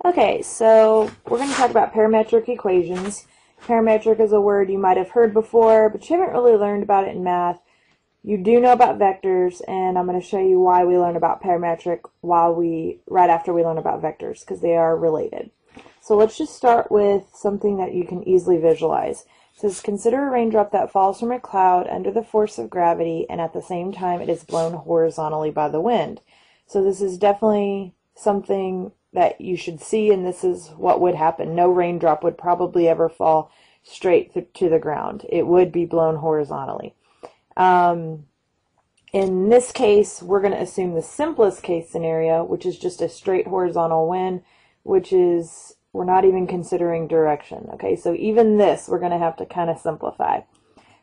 Okay, so we're going to talk about parametric equations. Parametric is a word you might have heard before, but you haven't really learned about it in math. You do know about vectors, and I'm going to show you why we learn about parametric right after we learn about vectors, because they are related. So let's just start with something that you can easily visualize. It says, consider a raindrop that falls from a cloud under the force of gravity, and at the same time it is blown horizontally by the wind. So this is definitely something that you should see, and this is what would happen. No raindrop would probably ever fall straight to the ground. It would be blown horizontally. In this case, we're going to assume the simplest case scenario, which is just a straight horizontal wind, which is, we're not even considering direction. Okay, so even this, we're going to have to kind of simplify.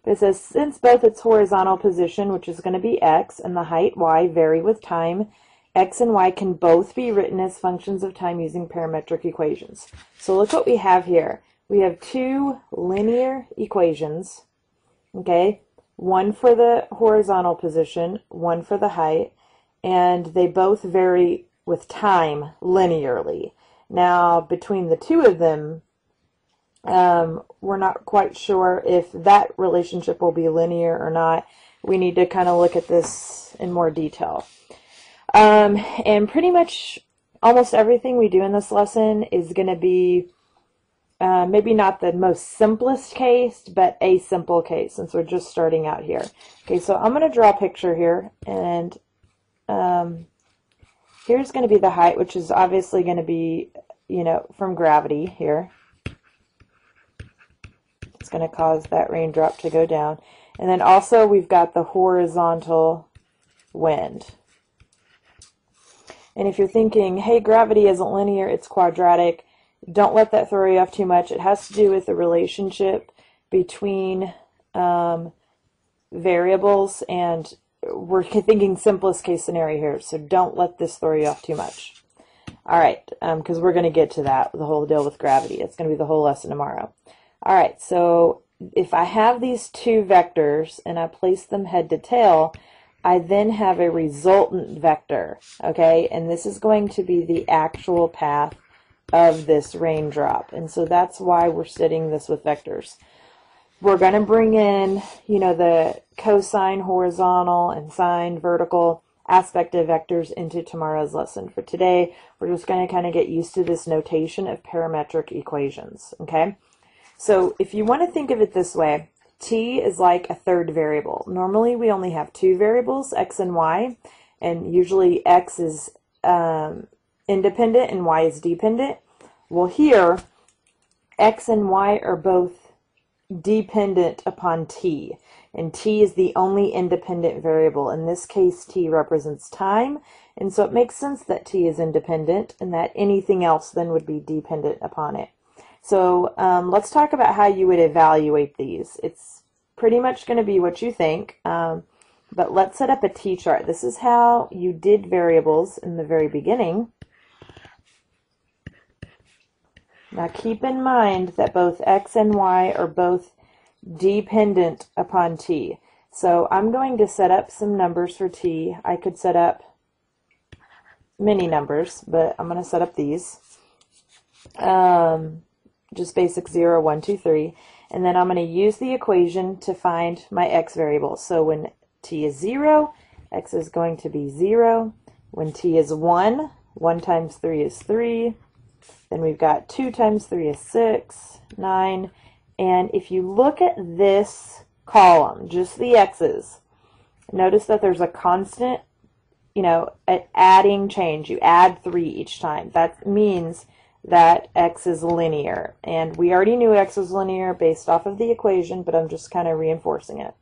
But it says, since both its horizontal position, which is going to be x, and the height y vary with time, x and y can both be written as functions of time using parametric equations. So look what we have here. We have two linear equations, okay? One for the horizontal position, one for the height, and they both vary with time linearly. Now, between the two of them, we're not quite sure if that relationship will be linear or not. We need to kind of look at this in more detail. And pretty much almost everything we do in this lesson is going to be maybe not the most simplest case, but a simple case, since we're just starting out here. Okay, so I'm going to draw a picture here, and here's going to be the height, which is obviously going to be, you know, from gravity here. It's going to cause that raindrop to go down. And then also we've got the horizontal wind. And if you're thinking, hey, gravity isn't linear, it's quadratic, don't let that throw you off too much. It has to do with the relationship between variables, and we're thinking simplest case scenario here, so don't let this throw you off too much. All right, because we're going to get to that, the whole deal with gravity. It's going to be the whole lesson tomorrow. All right, so if I have these two vectors and I place them head to tail, I then have a resultant vector, okay? And this is going to be the actual path of this raindrop. And so that's why we're studying this with vectors. We're going to bring in, you know, the cosine horizontal and sine vertical aspect of vectors into tomorrow's lesson. For today, we're just going to kind of get used to this notation of parametric equations, okay? So if you want to think of it this way, t is like a third variable. Normally we only have two variables, x and y, and usually x is independent and y is dependent. Well, here x and y are both dependent upon t, and t is the only independent variable. In this case, t represents time, and so it makes sense that t is independent and that anything else then would be dependent upon it. So let's talk about how you would evaluate these. It's pretty much going to be what you think, but let's set up a t-chart. This is how you did variables in the very beginning. Now keep in mind that both x and y are both dependent upon t. So I'm going to set up some numbers for t. I could set up many numbers, but I'm going to set up these. Just basic 0, 1, 2, 3. And then I'm going to use the equation to find my x variable. So when t is 0, x is going to be 0. When t is 1, 1 times 3 is 3. Then we've got 2 times 3 is 6, 9. And if you look at this column, just the x's, notice that there's a constant, you know, adding change. You add 3 each time. That means that x is linear. And we already knew x was linear based off of the equation, but I'm just kind of reinforcing it.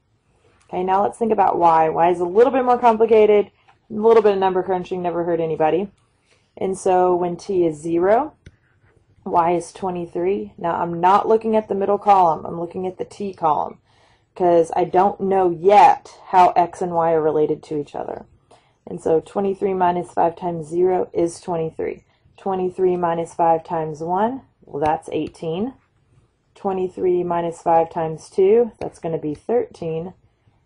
Okay, now let's think about y. Y is a little bit more complicated, a little bit of number crunching, never hurt anybody. And so when t is 0, y is 23. Now I'm not looking at the middle column, I'm looking at the t column, because I don't know yet how x and y are related to each other. And so 23 minus 5 times 0 is 23. 23 minus 5 times 1, well, that's 18. 23 minus 5 times 2, that's going to be 13.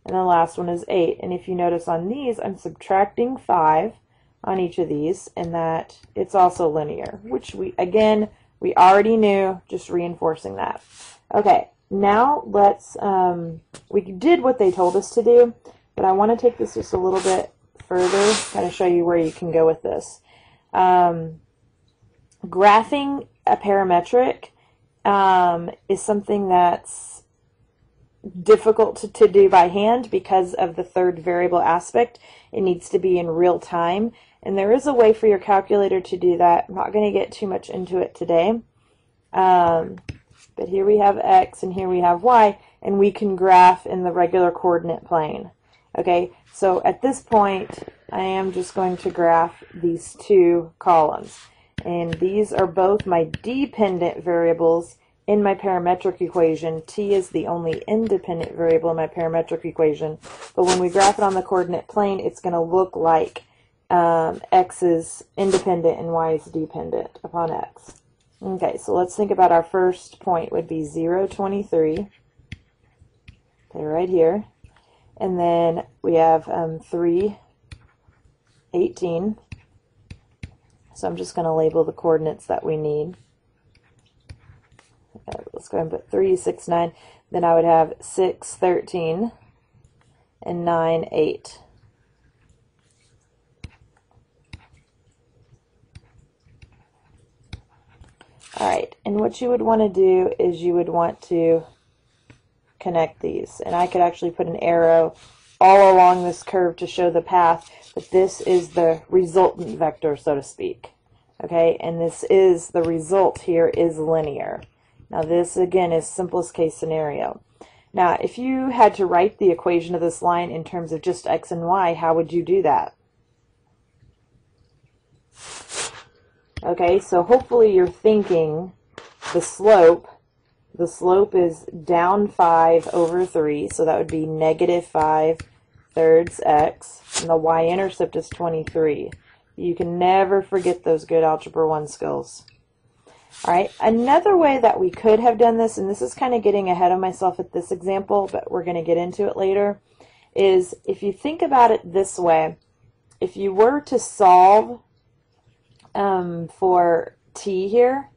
And the last one is 8. And if you notice on these, I'm subtracting 5 on each of these, and that it's also linear, which we already knew, just reinforcing that. Okay, now let's, we did what they told us to do, but I want to take this just a little bit further, kind of show you where you can go with this. Graphing a parametric is something that's difficult to do by hand because of the third variable aspect. It needs to be in real time, and there is a way for your calculator to do that. I'm not going to get too much into it today, but here we have x and here we have y, and we can graph in the regular coordinate plane. Okay, so at this point I am just going to graph these two columns, and these are both my dependent variables in my parametric equation. T is the only independent variable in my parametric equation, but when we graph it on the coordinate plane, it's going to look like x is independent and y is dependent upon x. Okay, so let's think about our first point would be 0, 23. Okay, right here. And then we have 3, 18. So I'm just going to label the coordinates that we need. Okay, let's go ahead and put 3, 6, 9. Then I would have 6, 13, and 9, 8. Alright, and what you would want to do is you would want to connect these. And I could actually put an arrow all along this curve to show the path, but this is the resultant vector, so to speak. Okay, and this is, the result here is linear. Now this again is simplest case scenario. Now if you had to write the equation of this line in terms of just x and y, how would you do that? Okay, so hopefully you're thinking the slope is down 5 over 3, so that would be negative 5 thirds x, and the y-intercept is 23. You can never forget those good Algebra 1 skills. Alright, another way that we could have done this, and this is kind of getting ahead of myself at this example, but we're going to get into it later, is if you think about it this way, if you were to solve for t here,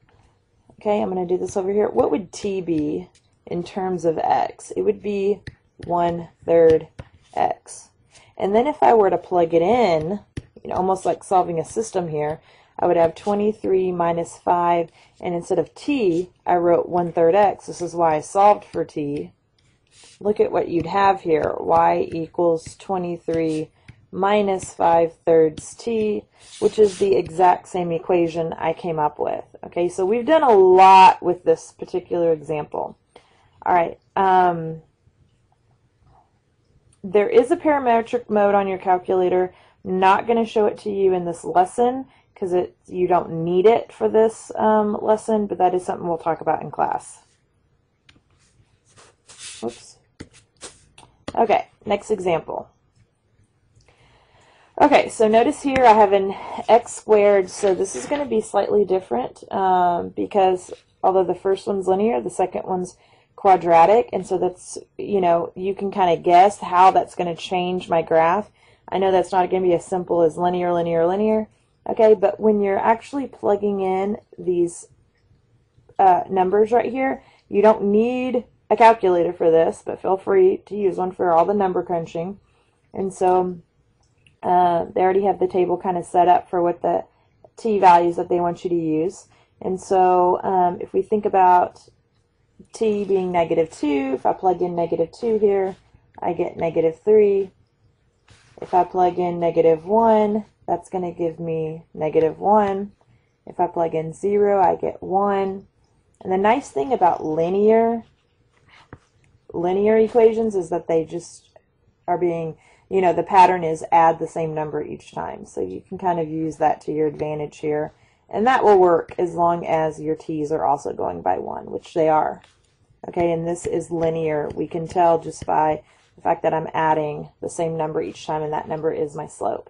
okay, I'm going to do this over here, what would t be in terms of x? It would be 1/3 x. And then if I were to plug it in, you know, almost like solving a system here, I would have 23 minus 5, and instead of t, I wrote 1/3 x. This is why I solved for t. Look at what you'd have here. Y equals 23 minus 5/3 t, which is the exact same equation I came up with. Okay, so we've done a lot with this particular example. All right, there is a parametric mode on your calculator. Not going to show it to you in this lesson because you don't need it for this lesson, but that is something we'll talk about in class. Oops. Okay, next example. Okay, so notice here I have an x squared, so this is going to be slightly different because although the first one's linear, the second one's quadratic, and so that's, you know, you can kind of guess how that's going to change my graph. I know that's not going to be as simple as linear, linear, linear, okay, but when you're actually plugging in these numbers right here, you don't need a calculator for this, but feel free to use one for all the number crunching. And so they already have the table kind of set up for what the t values that they want you to use. And so if we think about t being -2, if I plug in -2 here, I get -3. If I plug in -1, that's going to give me -1. If I plug in 0, I get 1. And the nice thing about linear equations is that they just are being, you know, the pattern is add the same number each time. So you can kind of use that to your advantage here. And that will work as long as your t's are also going by 1, which they are. Okay, and this is linear. We can tell just by the fact that I'm adding the same number each time, and that number is my slope.